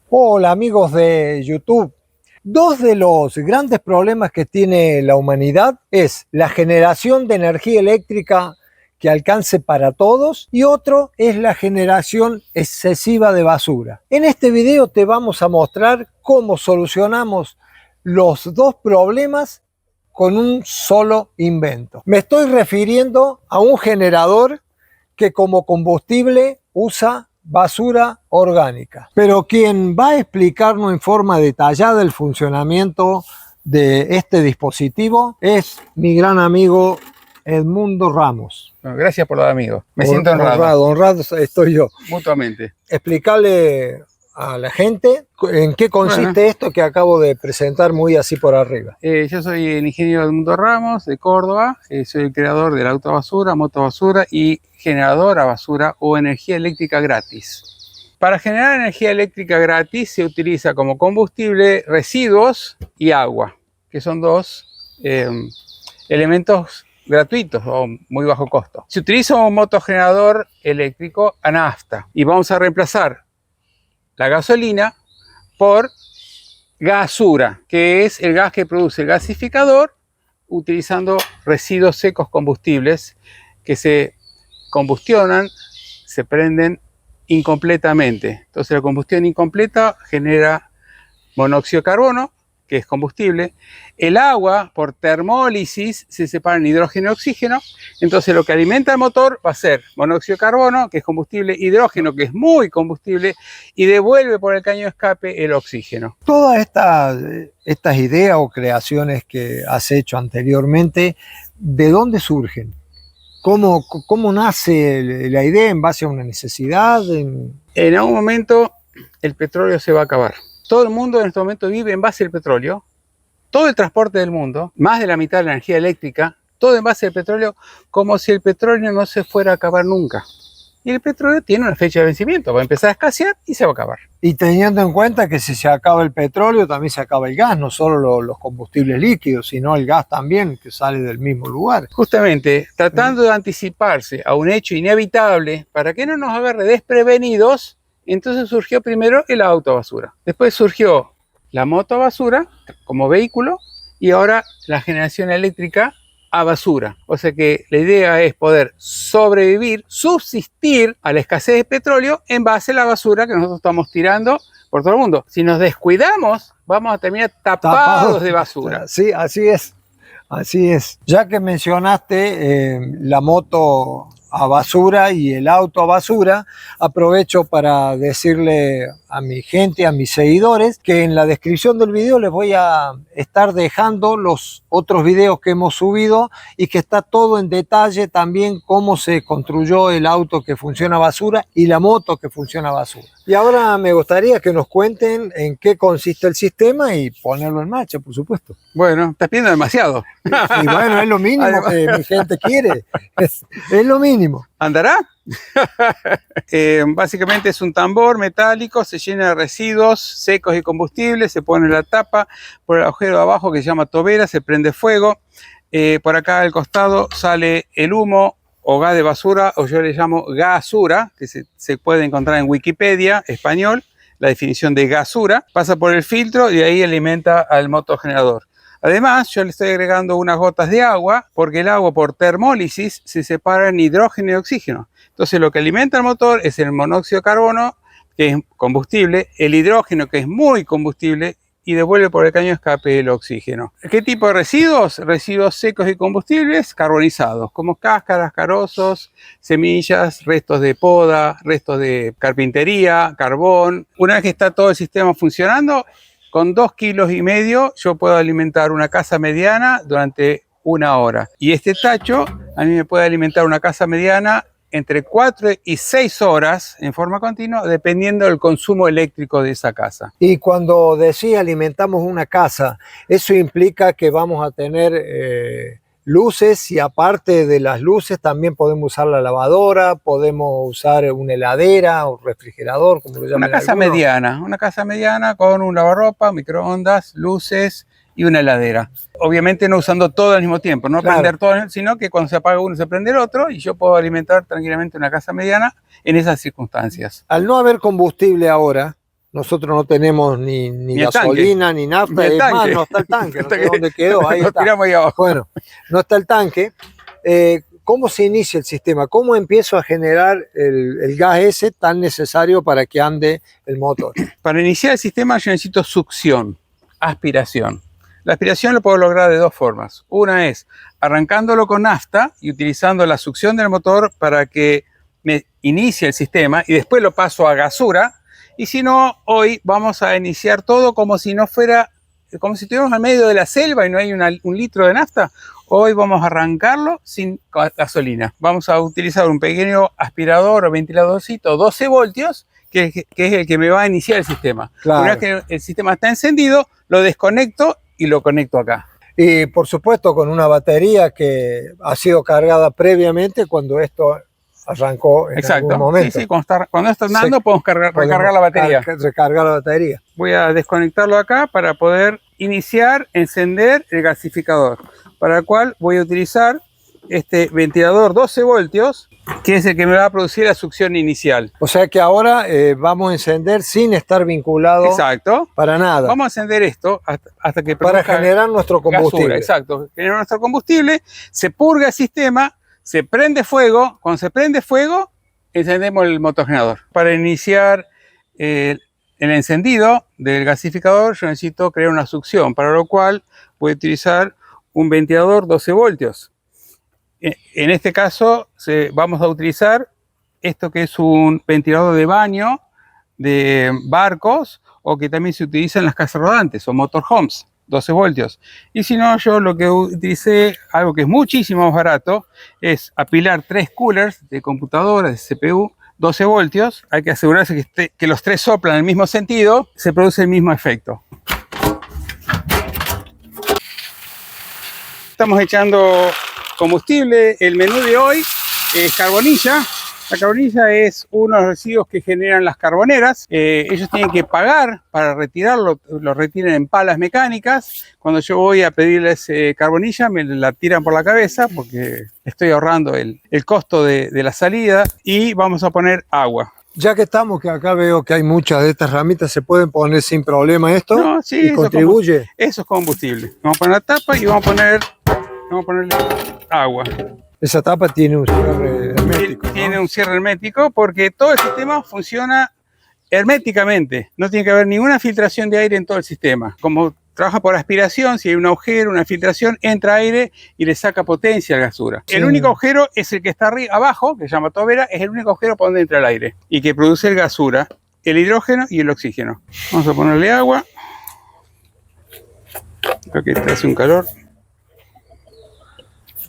Hola amigos de YouTube. Dos de los grandes problemas que tiene la humanidad es la generación de energía eléctrica que alcance para todos y otro es la generación excesiva de basura. En este video te vamos a mostrar cómo solucionamos los dos problemas con un solo invento. Me estoy refiriendo a un generador que como combustible usa basura orgánica. Pero quien va a explicarnos en forma detallada el funcionamiento de este dispositivo es mi gran amigo Edmundo Ramos. Bueno, gracias por lo de amigo. Me siento honrado. Honrado estoy yo. Mutuamente. Explicarle a la gente en qué consiste esto que acabo de presentar muy así por arriba. Yo soy el ingeniero Edmundo Ramos de Córdoba. Soy el creador del autobasura, motobasura y generador a basura o energía eléctrica gratis. Para generar energía eléctrica gratis se utiliza como combustible residuos y agua, que son dos elementos gratuitos o muy bajo costo. Se utiliza un motogenerador eléctrico a nafta y vamos a reemplazar la gasolina por gasura, que es el gas que produce el gasificador utilizando residuos secos combustibles que se combustionan, se prenden incompletamente. Entonces la combustión incompleta genera monóxido de carbono, que es combustible. El agua, por termólisis, se separa en hidrógeno y oxígeno. Entonces lo que alimenta el motor va a ser monóxido de carbono, que es combustible, hidrógeno, que es muy combustible, y devuelve por el caño de escape el oxígeno. Todas estas ideas o creaciones que has hecho anteriormente, ¿de dónde surgen? ¿Cómo nace la idea? ¿En base a una necesidad? En algún momento el petróleo se va a acabar. Todo el mundo en este momento vive en base al petróleo. Todo el transporte del mundo, más de la mitad de la energía eléctrica, todo en base al petróleo, como si el petróleo no se fuera a acabar nunca. Y el petróleo tiene una fecha de vencimiento, va a empezar a escasear y se va a acabar. Y teniendo en cuenta que si se acaba el petróleo, también se acaba el gas, no solo los combustibles líquidos, sino el gas también, que sale del mismo lugar. Justamente, tratando de anticiparse a un hecho inevitable, para que no nos agarre desprevenidos, entonces surgió primero el autobasura. Después surgió la motobasura como vehículo y ahora la generación eléctrica a basura. O sea que la idea es poder sobrevivir, subsistir a la escasez de petróleo en base a la basura que nosotros estamos tirando por todo el mundo. Si nos descuidamos, vamos a terminar tapados de basura. Sí, así es. Así es. Ya que mencionaste la moto a basura y el auto a basura, aprovecho para decirle a mi gente, a mis seguidores, que en la descripción del video les voy a estar dejando los otros videos que hemos subido y que está todo en detalle también cómo se construyó el auto que funciona a basura y la moto que funciona a basura. Y ahora me gustaría que nos cuenten en qué consiste el sistema y ponerlo en marcha, por supuesto. Bueno, estás pidiendo demasiado. Y bueno, es lo mínimo que mi gente quiere. Es lo mínimo. ¿Andará? Básicamente es un tambor metálico, se llena de residuos secos y combustibles, se pone la tapa por el agujero de abajo que se llama tobera, se prende fuego. Por acá al costado sale el humo o gas de basura, o yo le llamo gasura, que se puede encontrar en Wikipedia español, la definición de gasura. Pasa por el filtro y de ahí alimenta al motogenerador. Además, yo le estoy agregando unas gotas de agua porque el agua por termólisis se separa en hidrógeno y oxígeno. Entonces lo que alimenta el motor es el monóxido de carbono, que es combustible, el hidrógeno, que es muy combustible, y devuelve por el caño de escape el oxígeno. ¿Qué tipo de residuos? Residuos secos y combustibles carbonizados, como cáscaras, carozos, semillas, restos de poda, restos de carpintería, carbón. Una vez que está todo el sistema funcionando, con 2,5 kilos yo puedo alimentar una casa mediana durante 1 hora. Y este tacho a mí me puede alimentar una casa mediana entre 4 y 6 horas en forma continua, dependiendo del consumo eléctrico de esa casa. Y cuando decía alimentamos una casa, eso implica que vamos a tener luces y aparte de las luces también podemos usar la lavadora, podemos usar una heladera o refrigerador, como lo llaman algunos. Una casa mediana con un lavarropa, microondas, luces y una heladera. Obviamente no usando todo al mismo tiempo, no Claro. prender todo, sino que cuando se apaga uno se prende el otro y yo puedo alimentar tranquilamente una casa mediana en esas circunstancias. Al no haber combustible ahora, nosotros no tenemos ni el gasolina, ni nafta, Ni el es más, tanque. no está el tanque, no sé dónde quedó, ahí Lo está. tiramos ahí abajo. Bueno, no está el tanque. ¿Cómo se inicia el sistema? ¿Cómo empiezo a generar el gas ese tan necesario para que ande el motor? Para iniciar el sistema yo necesito succión, aspiración. La aspiración lo puedo lograr de dos formas. Una es arrancándolo con nafta y utilizando la succión del motor para que me inicie el sistema y después lo paso a gasura. Y si no, hoy vamos a iniciar todo como si no fuera, como si estuviéramos en medio de la selva y no hay un litro de nafta. Hoy vamos a arrancarlo sin gasolina. Vamos a utilizar un pequeño aspirador o ventiladorcito 12 voltios, que es el que me va a iniciar el sistema. Claro. Una vez que el sistema está encendido, lo desconecto y lo conecto acá. Y por supuesto con una batería que ha sido cargada previamente cuando esto arrancó en algún momento. Sí, sí, cuando está andando podemos recargar la batería. Recargar la batería. Voy a desconectarlo acá para poder iniciar, encender el gasificador, para el cual voy a utilizar este ventilador 12 voltios, que es el que me va a producir la succión inicial. O sea que ahora vamos a encender sin estar vinculado Exacto. para nada. Vamos a encender esto hasta que para generar nuestro combustible. Gasura, exacto. Generar nuestro combustible, se purga el sistema, se prende fuego. Cuando se prende fuego, encendemos el motogenerador. Para iniciar el encendido del gasificador, yo necesito crear una succión, para lo cual voy a utilizar un ventilador 12 voltios. En este caso vamos a utilizar esto que es un ventilador de baño de barcos o que también se utiliza en las casas rodantes o motorhomes, 12 voltios. Y si no, yo lo que utilicé, algo que es muchísimo más barato, es apilar 3 coolers de computadoras, de CPU, 12 voltios. Hay que asegurarse que los 3 soplan en el mismo sentido, se produce el mismo efecto. Estamos echando combustible. El menú de hoy es carbonilla. La carbonilla es uno de los residuos que generan las carboneras. Ellos tienen que pagar para retirarlo, lo retiran en palas mecánicas. Cuando yo voy a pedirles carbonilla, me la tiran por la cabeza porque estoy ahorrando el costo de la salida. Y vamos a poner agua. Ya que estamos, que acá veo que hay muchas de estas ramitas, ¿se pueden poner sin problema esto? No, sí, ¿Y contribuye? Eso es combustible. Vamos a poner la tapa y vamos a ponerle agua. Esa tapa tiene un cierre hermético, Tiene ¿no? un cierre hermético porque todo el sistema funciona herméticamente. No tiene que haber ninguna filtración de aire en todo el sistema. Como trabaja por aspiración, si hay un agujero, una filtración, entra aire y le saca potencia a la gasura. Sí. El único agujero es el que está abajo, que se llama tobera, es el único agujero por donde entra el aire y que produce el gasura, el hidrógeno y el oxígeno. Vamos a ponerle agua. Creo que hace un calor.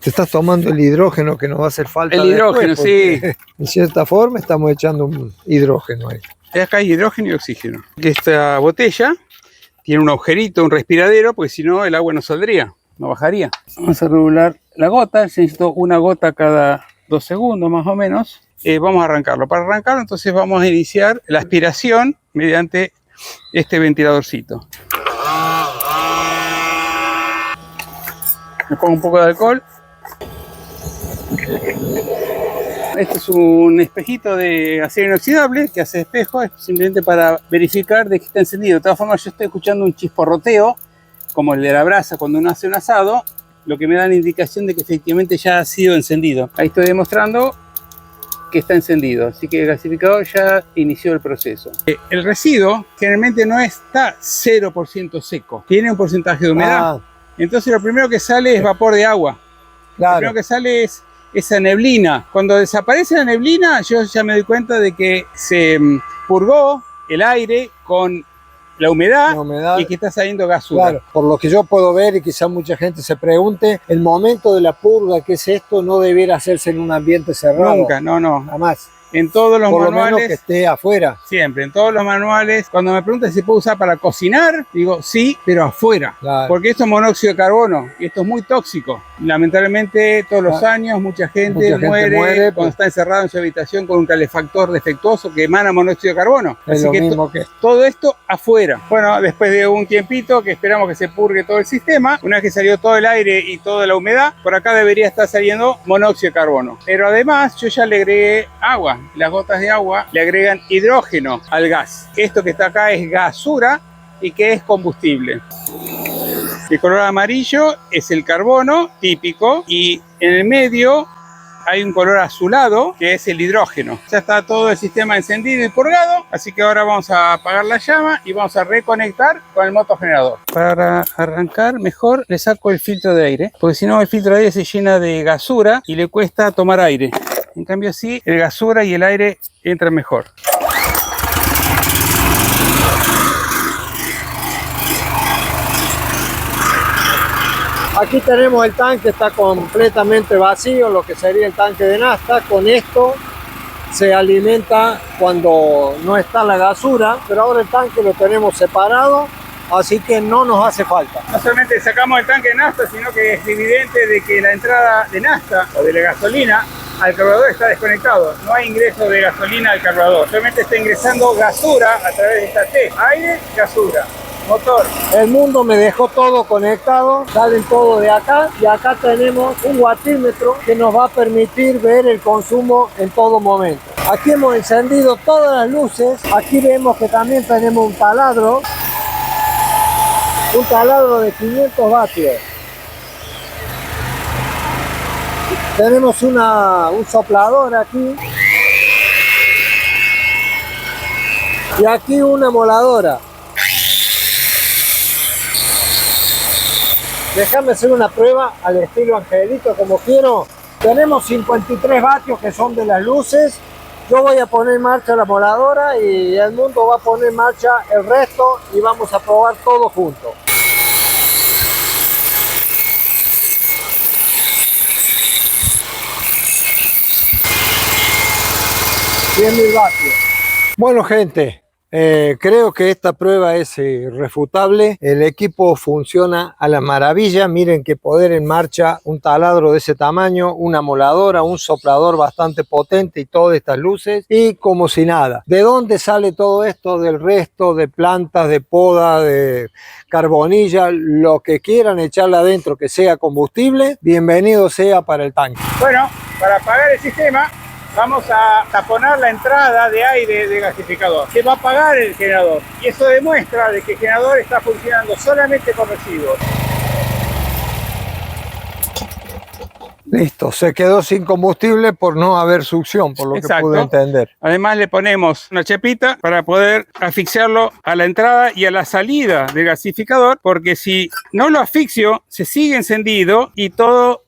Te estás tomando el hidrógeno que nos va a hacer falta. El hidrógeno, después, sí. En cierta forma estamos echando un hidrógeno ahí. Acá hay hidrógeno y oxígeno. Esta botella tiene un agujerito, un respiradero, porque si no el agua no saldría, no bajaría. Vamos a regular la gota. Necesito una gota cada 2 segundos más o menos. Vamos a arrancarlo. Para arrancarlo entonces vamos a iniciar la aspiración mediante este ventiladorcito. Le pongo un poco de alcohol. Este es un espejito de acero inoxidable que hace espejo, es simplemente para verificar de que está encendido. De todas formas, yo estoy escuchando un chisporroteo, como el de la brasa cuando uno hace un asado, lo que me da la indicación de que efectivamente ya ha sido encendido. Ahí estoy demostrando que está encendido, así que el gasificador ya inició el proceso. El residuo generalmente no está 0% seco, tiene un porcentaje de humedad. Entonces lo primero que sale es vapor de agua. Claro. Lo primero que sale es esa neblina. Cuando desaparece la neblina, yo ya me doy cuenta de que se purgó el aire con la humedad y que está saliendo gasura. Claro, por lo que yo puedo ver y quizás mucha gente se pregunte, el momento de la purga, ¿qué es esto? No debiera hacerse en un ambiente cerrado. Nunca, no. Jamás. En todos los por manuales, lo menos que esté afuera. Siempre, en todos los manuales, cuando me preguntan si se puede usar para cocinar, digo sí, pero afuera. Claro. Porque esto es monóxido de carbono y esto es muy tóxico. Lamentablemente, todos los años mucha gente muere cuando está encerrado en su habitación con un calefactor defectuoso que emana monóxido de carbono. Es Así lo que mismo que esto. todo esto afuera. Bueno, después de un tiempito que esperamos que se purgue todo el sistema, una vez que salió todo el aire y toda la humedad, por acá debería estar saliendo monóxido de carbono. Pero además yo ya le agregué agua. Las gotas de agua le agregan hidrógeno al gas. Esto que está acá es gasura y que es combustible. El color amarillo es el carbono típico y en el medio hay un color azulado que es el hidrógeno. Ya está todo el sistema encendido y purgado, así que ahora vamos a apagar la llama y vamos a reconectar con el motogenerador. Para arrancar mejor le saco el filtro de aire, porque si no el filtro de aire se llena de gasura y le cuesta tomar aire. En cambio así el gasura y el aire entran mejor. Aquí tenemos el tanque, está completamente vacío, lo que sería el tanque de nafta. Con esto se alimenta cuando no está la gasura, pero ahora el tanque lo tenemos separado, así que no nos hace falta. No solamente sacamos el tanque de nafta, sino que es evidente de que la entrada de nafta o de la gasolina al carburador está desconectado. No hay ingreso de gasolina al carburador, solamente está ingresando gasura a través de esta T. Aire, gasura. Motor. El mundo me dejó todo conectado, salen todo de acá y acá tenemos un watímetro que nos va a permitir ver el consumo en todo momento. Aquí hemos encendido todas las luces, aquí vemos que también tenemos un taladro de 500 vatios. Tenemos un soplador aquí y aquí una moladora. Déjame hacer una prueba al estilo Angelito como quiero. Tenemos 53 vatios que son de las luces. Yo voy a poner en marcha la moladora y el mundo va a poner en marcha el resto y vamos a probar todo juntos. $100.000 vatios. Bueno, gente. Creo que esta prueba es irrefutable. El equipo funciona a la maravilla. Miren que poder en marcha un taladro de ese tamaño, una moladora, un soplador bastante potente y todas estas luces y como si nada. ¿De dónde sale todo esto? Del resto de plantas, de poda, de carbonilla, lo que quieran echarle adentro que sea combustible, bienvenido sea para el tanque. Bueno, para apagar el sistema vamos a taponar la entrada de aire del gasificador. Se va a apagar el generador y eso demuestra de que el generador está funcionando solamente con residuos. Listo, se quedó sin combustible por no haber succión, por lo que pude entender. Además le ponemos una chapita para poder asfixiarlo a la entrada y a la salida del gasificador, porque si no lo asfixio, se sigue encendido y todo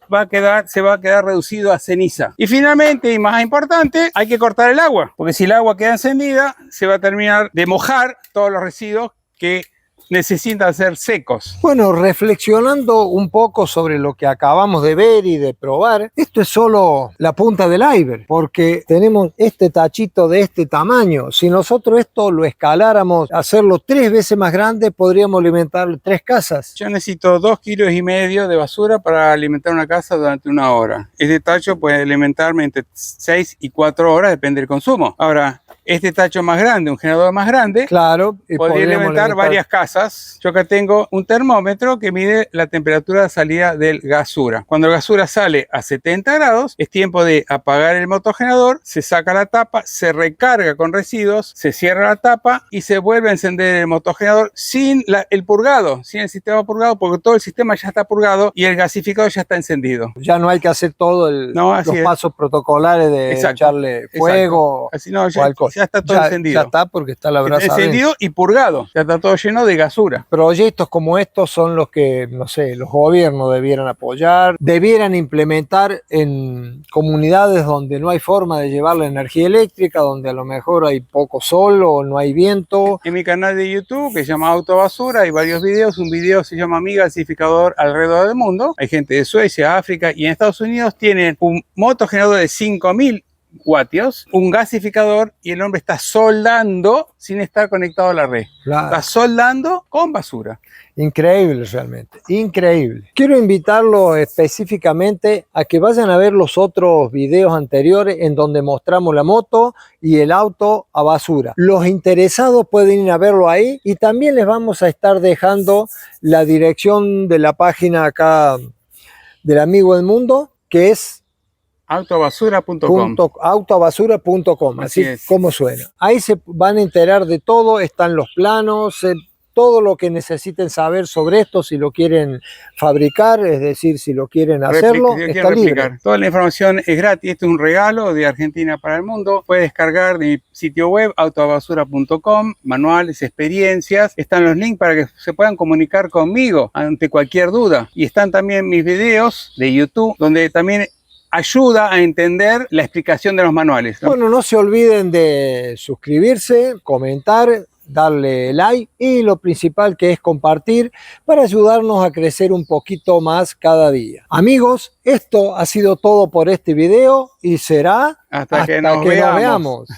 se va a quedar reducido a ceniza. Y finalmente, y más importante, hay que cortar el agua, porque si el agua queda encendida, se va a terminar de mojar todos los residuos que necesitan ser secos. Bueno, reflexionando un poco sobre lo que acabamos de ver y de probar, esto es solo la punta del iceberg, porque tenemos este tachito de este tamaño. Si nosotros esto lo escaláramos, hacerlo 3 veces más grande, podríamos alimentar 3 casas. Yo necesito 2,5 kilos de basura para alimentar una casa durante 1 hora. Este tacho puede alimentarme entre 6 y 4 horas, depende del consumo. Ahora, este tacho más grande, un generador más grande, claro, podría alimentar varias casas. Yo acá tengo un termómetro que mide la temperatura de salida del gasura. Cuando el gasura sale a 70 grados, es tiempo de apagar el motogenerador, se saca la tapa, se recarga con residuos, se cierra la tapa y se vuelve a encender el motogenerador sin el purgado, sin el sistema purgado, porque todo el sistema ya está purgado y el gasificador ya está encendido. Ya no hay que hacer todos los pasos protocolares de echarle fuego o alcohol. Ya está todo encendido. Ya está porque está la brasa encendido adentro. Y purgado. Ya está todo lleno de gasura. Proyectos como estos son los que, no sé, los gobiernos debieran apoyar, debieran implementar en comunidades donde no hay forma de llevar la energía eléctrica, donde a lo mejor hay poco sol o no hay viento. En mi canal de YouTube, que se llama Autobasura, hay varios videos. Un video se llama Mi Gasificador alrededor del mundo. Hay gente de Suecia, África y en Estados Unidos tienen un motogenerador de 5.000 vatios, un gasificador y el hombre está soldando sin estar conectado a la red. Claro. Está soldando con basura. Increíble realmente, increíble. Quiero invitarlos específicamente a que vayan a ver los otros videos anteriores en donde mostramos la moto y el auto a basura. Los interesados pueden ir a verlo ahí y también les vamos a estar dejando la dirección de la página acá del Amigo del Mundo, que es Autobasura.com. Autobasura.com, Así así es. como suena. Ahí se van a enterar de todo, están los planos, todo lo que necesiten saber sobre esto, si lo quieren fabricar, es decir, si lo quieren hacerlo, Si lo quieren está libre. replicar. Toda la información es gratis. Este es un regalo de Argentina para el mundo. Puedes descargar de mi sitio web autobasura.com, manuales, experiencias. Están los links para que se puedan comunicar conmigo ante cualquier duda. Y están también mis videos de YouTube, donde también ayuda a entender la explicación de los manuales. Bueno, no se olviden de suscribirse, comentar, darle like y lo principal que es compartir para ayudarnos a crecer un poquito más cada día. Amigos, esto ha sido todo por este video y será Hasta que nos veamos.